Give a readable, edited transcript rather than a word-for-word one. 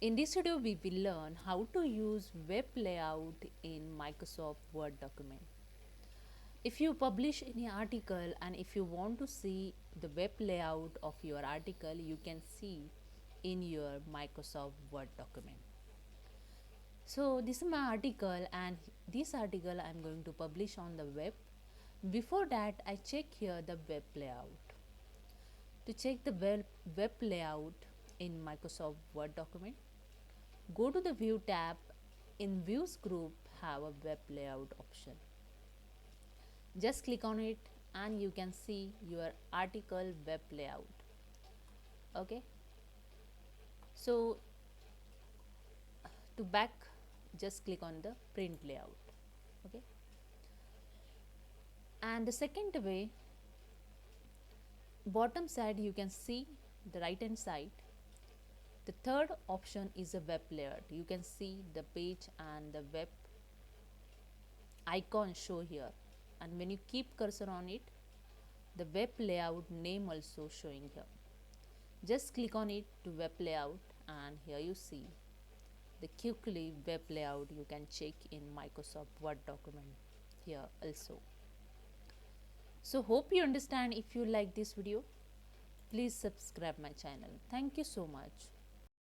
In this video, we will learn how to use web layout in Microsoft Word document. If you publish any article and if you want to see the web layout of your article, you can see in your Microsoft Word document. So this is my article, and this article I am going to publish on the web. Before that, I check here the web layout. To check the web layout in Microsoft Word document, go to the View tab. In Views group, have a web layout option. Just click on it and you can see your article web layout. Okay, so to back, just click on the print layout. Okay, and the second way, bottom side you can see the right hand side. The third option is a web layout. You can see the page and the web icon show here, and when you keep cursor on it, the web layout name also showing here. Just click on it to web layout, and here you see the quickly web layout you can check in Microsoft Word document here also. So hope you understand. If you like this video, please subscribe my channel. Thank you so much.